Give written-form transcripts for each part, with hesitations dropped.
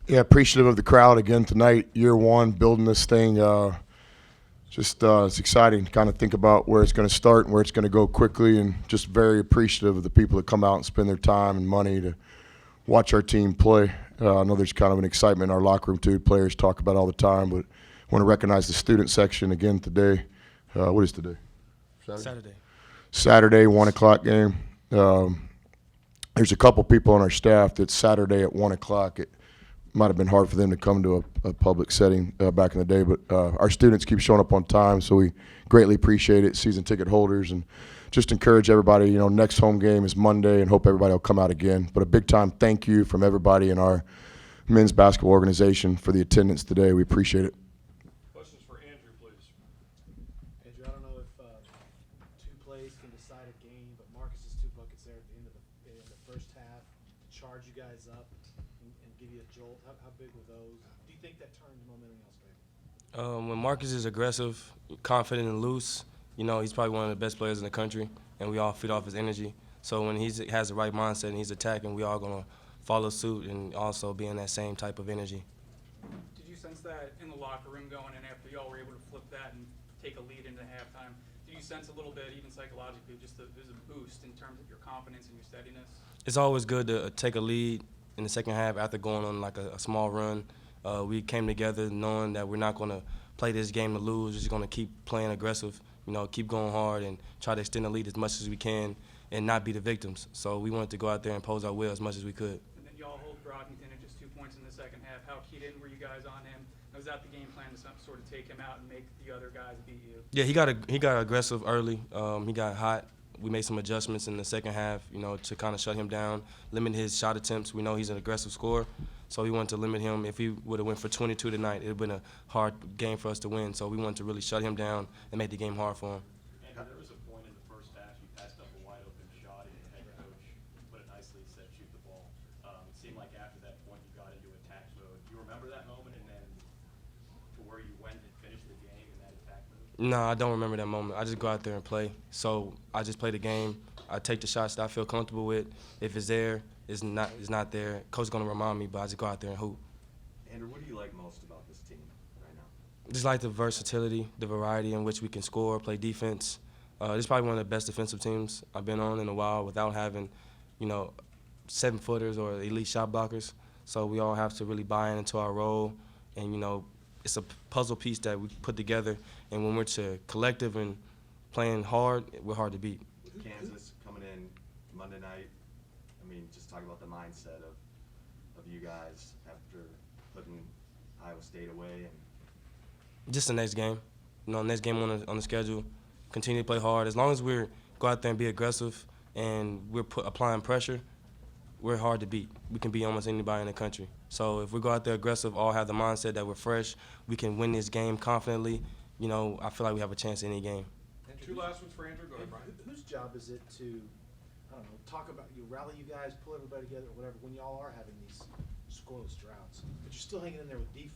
Yeah, appreciative of the crowd again tonight. Year one, building this thing. It's exciting to kind of think about where it's going to start and where it's going to go quickly, and just very appreciative of the people that come out and spend their time and money to watch our team play. I know there's kind of an excitement in our locker room too. Players talk about it all the time, but I want to recognize the student section again today. What is today? Saturday, 1 o'clock game. There's a couple people on our staff that Saturday at 1 o'clock. It might have been hard for them to come to a public setting back in the day, but our students keep showing up on time, so we greatly appreciate it, season ticket holders, and just encourage everybody, next home game is Monday, and hope everybody will come out again. But a big-time thank you from everybody in our men's basketball organization for the attendance today. We appreciate it. Questions for Andrew, please. Andrew, I don't know if two plays can decide a game, but Marcus's 2 buckets there at the end of the first half to charge you guys up and give you a jolt. How big were those? Do you think that turned momentum in y'all's favor? When Marcus is aggressive, confident, and loose, he's probably one of the best players in the country, and we all feed off his energy. So when he has the right mindset and he's attacking, we all going to follow suit and also be in that same type of energy. Did you sense that in the locker room going in after y'all were able to flip that and take a lead into halftime? Did you sense a little bit, even psychologically, just there's a boost in terms of your confidence and your steadiness? It's always good to take a lead in the second half after going on like a small run. We came together knowing that we're not going to play this game to lose. We're just going to keep playing aggressive, keep going hard and try to extend the lead as much as we can and not be the victims. So we wanted to go out there and pose our will as much as we could. And then y'all hold Brockington at just 2 points in the second half. How keyed in were you guys on him? Was that the game plan to sort of take him out and make the other guys beat you? Yeah, he got aggressive early. He got hot. We made some adjustments in the second half, to kind of shut him down, limit his shot attempts. We know he's an aggressive scorer, so we wanted to limit him. If he would have went for 22 tonight, it would have been a hard game for us to win. So we wanted to really shut him down and make the game hard for him. Andrew, there was a point in the first half you passed up a wide open shot and the head coach put it nicely, said shoot the ball. It seemed like after that point you got into attack mode. Do you remember that moment and then to where you went and finished the game in that attack mode? No, I don't remember that moment. I just go out there and play. So I just play the game. I take the shots that I feel comfortable with. If it's there, it's not there. Coach's going to remind me, but I just go out there and hoop. Andrew, what do you like most about this team right now? Just like the versatility, the variety in which we can score, play defense. This is probably one of the best defensive teams I've been on in a while without having, 7-footers or elite shot blockers. So we all have to really buy into our role, and it's a puzzle piece that we put together. And when we're collective and playing hard, we're hard to beat. With Kansas coming in Monday night, just talk about the mindset of you guys after putting Iowa State away. Just the next game. Next game on the schedule. Continue to play hard. As long as we go out there and be aggressive and we're applying pressure, we're hard to beat. We can beat almost anybody in the country. So if we go out there aggressive, all have the mindset that we're fresh, we can win this game confidently, I feel like we have a chance in any game. Two last ones for Andrew. Go ahead, Brian. Whose job is it to, talk about, rally you guys, pull everybody together, or whatever, when y'all are having these scoreless droughts, but you're still hanging in there with defense,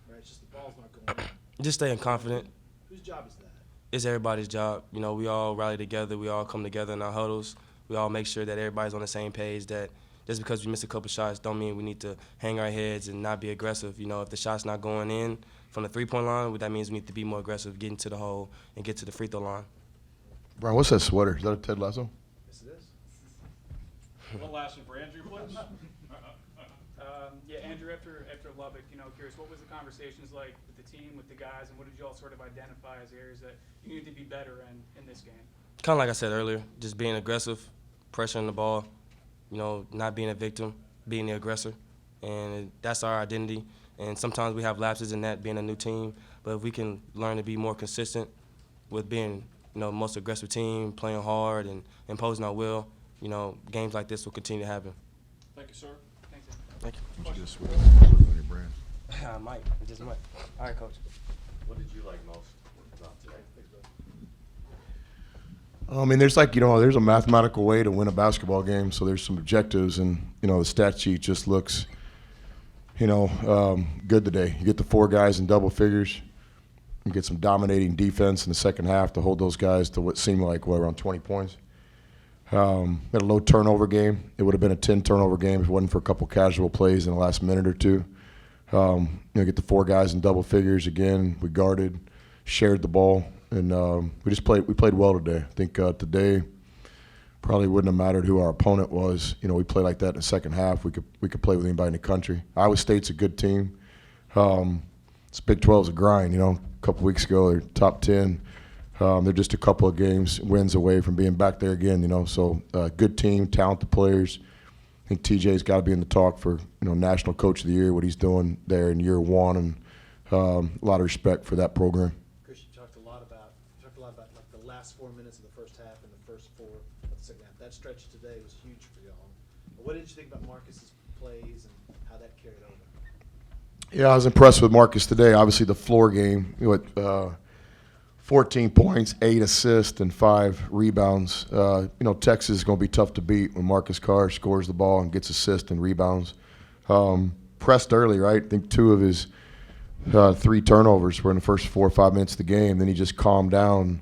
right? It's just the ball's not going in. Just staying confident. Whose job is that? It's everybody's job. We all rally together. We all come together in our huddles. We all make sure that everybody's on the same page, that just because we miss a couple shots don't mean we need to hang our heads and not be aggressive. If the shot's not going in from the three-point line, that means we need to be more aggressive, get into the hole, and get to the free throw line. Brian, what's that sweater? Is that a Ted Lasso? Yes, it is. One last one for Andrew, please. Yeah, Andrew, after Lubbock, curious, what was the conversations like with the team, with the guys, and what did you all sort of identify as areas that you need to be better in this game? Kind of like I said earlier, just being aggressive, pressuring the ball, not being a victim, being the aggressor. And that's our identity. And sometimes we have lapses in that, being a new team. But if we can learn to be more consistent with being, most aggressive team, playing hard and imposing our will, games like this will continue to happen. Thank you, sir. Thanks. Thank you. You just swear on your brand. I might. I just might. All right, Coach. What did you like most about today? There's a mathematical way to win a basketball game, so there's some objectives, and, the stat sheet just looks, good today. You get the 4 guys in double figures. You get some dominating defense in the second half to hold those guys to what seemed like, around 20 points. Had a low turnover game. It would have been a 10 turnover game if it wasn't for a couple casual plays in the last minute or two. Get the 4 guys in double figures again. We guarded, shared the ball, and we played well today. I think today probably wouldn't have mattered who our opponent was. We played like that in the second half. We could play with anybody in the country. Iowa State's a good team. This Big 12's a grind. A couple weeks ago they're top 10. They're just a couple of wins away from being back there again. So good team, talented players. I think TJ's got to be in the talk for National Coach of the Year. What he's doing there in year 1, and a lot of respect for that program. Chris, you talked a lot about like the last 4 minutes of the first half and the first 4 of the second half. That stretch today was huge for y'all. What did you think about Marcus's plays and how that carried over? Yeah, I was impressed with Marcus today. Obviously, the floor game, 14 points, 8 assists, and 5 rebounds. Texas is going to be tough to beat when Marcus Carr scores the ball and gets assists and rebounds. Pressed early, right? I think 2 of his 3 turnovers were in the first 4 or 5 minutes of the game. Then he just calmed down.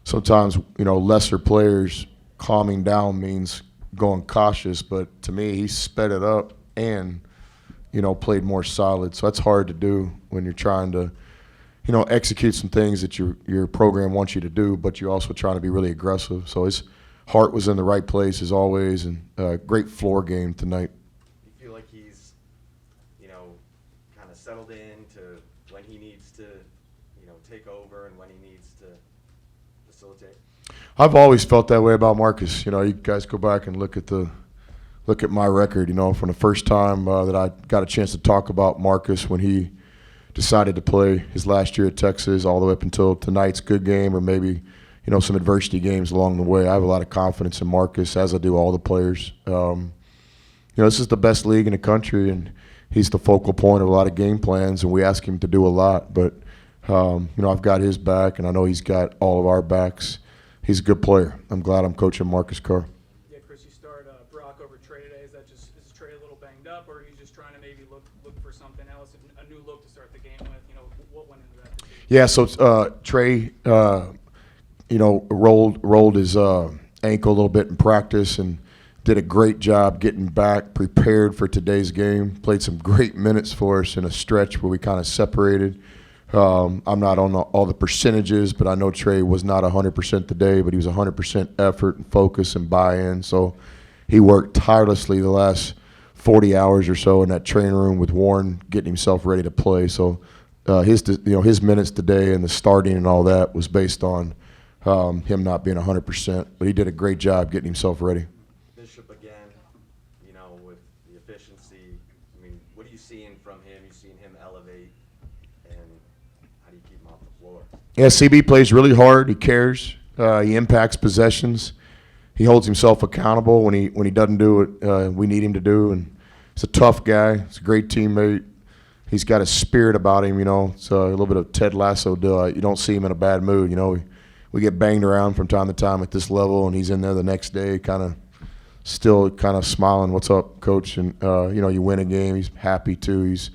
Sometimes, lesser players calming down means going cautious, but to me, he sped it up and, played more solid. So that's hard to do when you're trying to execute some things that your program wants you to do, but you're also trying to be really aggressive. So his heart was in the right place as always, and great floor game tonight. You feel like he's, kind of settled in to when he needs to, take over and when he needs to facilitate? I've always felt that way about Marcus. You guys go back and look at my record. From the first time that I got a chance to talk about Marcus when he decided to play his last year at Texas, all the way up until tonight's good game, or maybe some adversity games along the way. I have a lot of confidence in Marcus, as I do all the players. This is the best league in the country, and he's the focal point of a lot of game plans, and we ask him to do a lot. But I've got his back, and I know he's got all of our backs. He's a good player. I'm glad I'm coaching Marcus Carr. Yeah, Chris, you start Brock over Trey today. Is Trey a little banged up, or are you just trying to maybe look for something else, a new look to start the game with? What went into that decision? Yeah, so Trey, rolled his ankle a little bit in practice and did a great job getting back, prepared for today's game. Played some great minutes for us in a stretch where we kind of separated. I'm not on all the percentages, but I know Trey was not 100% today, but he was 100% effort and focus and buy-in. So he worked tirelessly the last 40 hours or so in that training room with Warren, getting himself ready to play. So his minutes today and the starting and all that was based on him not being 100%, but he did a great job getting himself ready. Bishop again, with the efficiency. What are you seeing from him? You seeing him elevate, and how do you keep him off the floor? Yeah, CB plays really hard. He cares. He impacts possessions. He holds himself accountable when he doesn't do what we need him to do. And he's a tough guy. He's a great teammate. He's got a spirit about him. It's a little bit of Ted Lasso deal. You don't see him in a bad mood. We get banged around from time to time at this level, and he's in there the next day, still smiling. What's up, coach? And you win a game. He's happy too. He's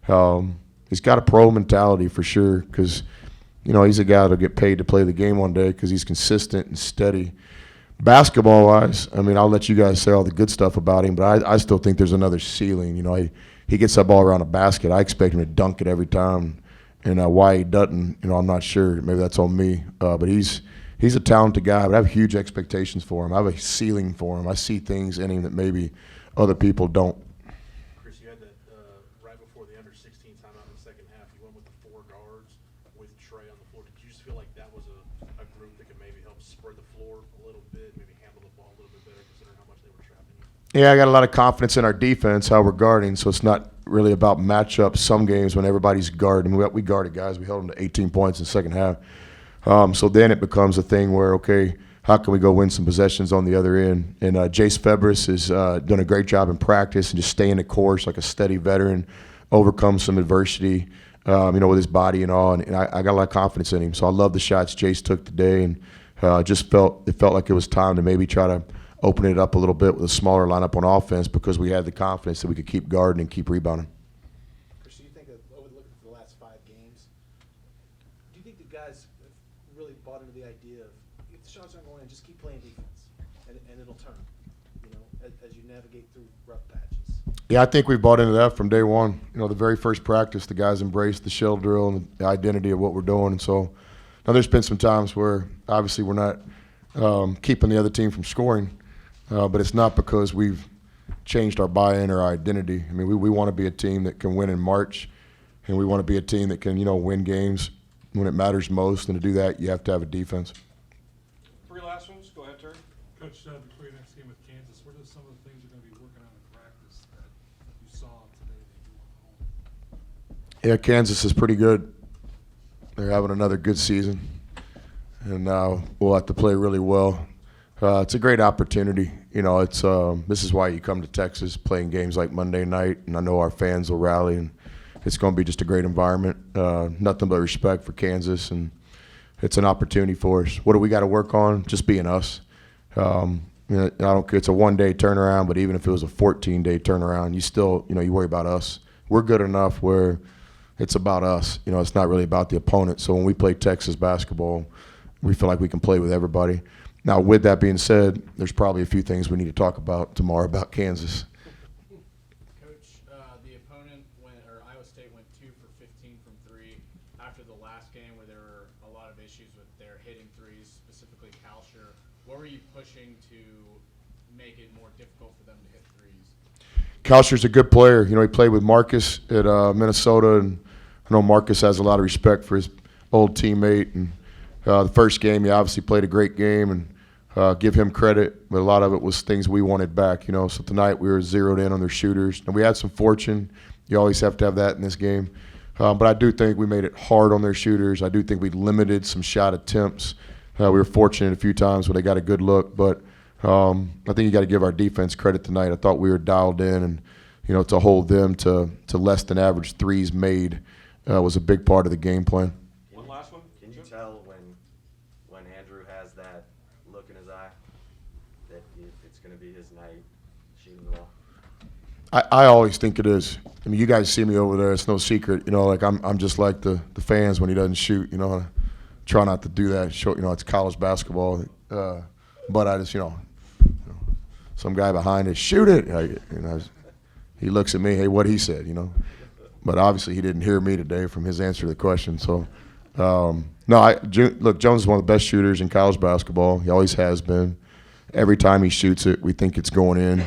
got a pro mentality for sure, because he's a guy that'll get paid to play the game one day because he's consistent and steady. Basketball-wise, I'll let you guys say all the good stuff about him, but I still think there's another ceiling. He gets that ball around a basket. I expect him to dunk it every time, and why he doesn't, I'm not sure. Maybe that's on me, but he's a talented guy. But I have huge expectations for him. I have a ceiling for him. I see things in him that maybe other people don't. Chris, you had that right before the under-16 timeout in the second half. You went with the 4 guards with Trey on the floor. Did you just feel like that was a group that could maybe help spread the floor a little bit, maybe handle the ball a little bit better, considering how much they were trapping you? Yeah, I got a lot of confidence in our defense, how we're guarding, so it's not really about matchups. Some games when everybody's guarding, we guarded guys. We held them to 18 points in the second half. So then it becomes a thing where, okay, how can we go win some possessions on the other end? And Jace Febris has done a great job in practice and just staying the course like a steady veteran, overcome some adversity, with his body and all. And I got a lot of confidence in him. So I love the shots Jace took today, and it felt like it was time to maybe try to open it up a little bit with a smaller lineup on offense, because we had the confidence that we could keep guarding and keep rebounding. Chris, do you think that over looking at the last 5 games, do you think the guys have really bought into the idea of if the shots aren't going in, just keep playing defense, and it'll navigate through rough patches? Yeah, I think we bought into that from day one. You know, the very first practice, the guys embraced the shell drill and the identity of what we're doing. And so now there's been some times where obviously we're not keeping the other team from scoring, but it's not because we've changed our buy-in or our identity. I mean, we want to be a team that can win in March, and we want to be a team that can, win games when it matters most. And to do that, you have to have a defense. 3 last ones. Go ahead, Terry. Coach, before your next game with Kansas, what are some of the things you're going to be working on in practice that you saw today that you want home? Yeah, Kansas is pretty good. They're having another good season, and we'll have to play really well. It's a great opportunity. It's this is why you come to Texas, playing games like Monday night, and I know our fans will rally, and it's going to be just a great environment. Nothing but respect for Kansas, and it's an opportunity for us. What do we got to work on? Just being us. I don't care. It's a one-day turnaround, but even if it was a 14-day turnaround, you still, you worry about us. We're good enough where it's about us. It's not really about the opponent. So when we play Texas basketball, we feel like we can play with everybody. Now, with that being said, there's probably a few things we need to talk about tomorrow about Kansas. Coach, the opponent Iowa State went 2 for 15 from 3 after the last game where there were a lot of issues with their hitting threes, specifically Kalsher. What were you pushing to make it more difficult for them to hit threes? Kalsher's a good player. He played with Marcus at Minnesota, and I know Marcus has a lot of respect for his old teammate. And the first game, he obviously played a great game, and give him credit, but a lot of it was things we wanted back. So tonight we were zeroed in on their shooters, and we had some fortune. You always have to have that in this game. But I do think we made it hard on their shooters. I do think we limited some shot attempts. We were fortunate a few times where they got a good look, but I think you got to give our defense credit tonight. I thought we were dialed in, and to hold them to less than average threes made was a big part of the game plan. One last one. Can you tell when Andrew has that look in his eye that it's going to be his night shooting the ball? I always think it is. I mean, you guys see me over there. It's no secret. I'm just like the fans when he doesn't shoot. I try not to do that. It's college basketball. But I just, some guy behind us, shoot it. He looks at me, hey, what he said, But obviously he didn't hear me today from his answer to the question. So, look, Jones is one of the best shooters in college basketball. He always has been. Every time he shoots it, we think it's going in.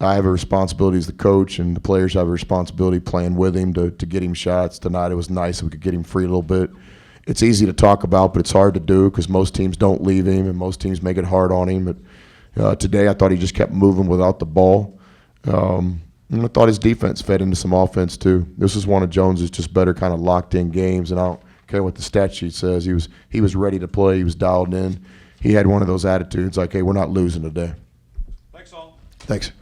I have a responsibility as the coach, and the players have a responsibility playing with him to get him shots. Tonight it was nice if we could get him free a little bit. It's easy to talk about, but it's hard to do because most teams don't leave him and most teams make it hard on him. But today I thought he just kept moving without the ball. And I thought his defense fed into some offense too. This is one of Jones's just better kind of locked-in games, and I don't care what the stat sheet says. He was ready to play. He was dialed in. He had one of those attitudes like, hey, we're not losing today. Thanks all. Thanks.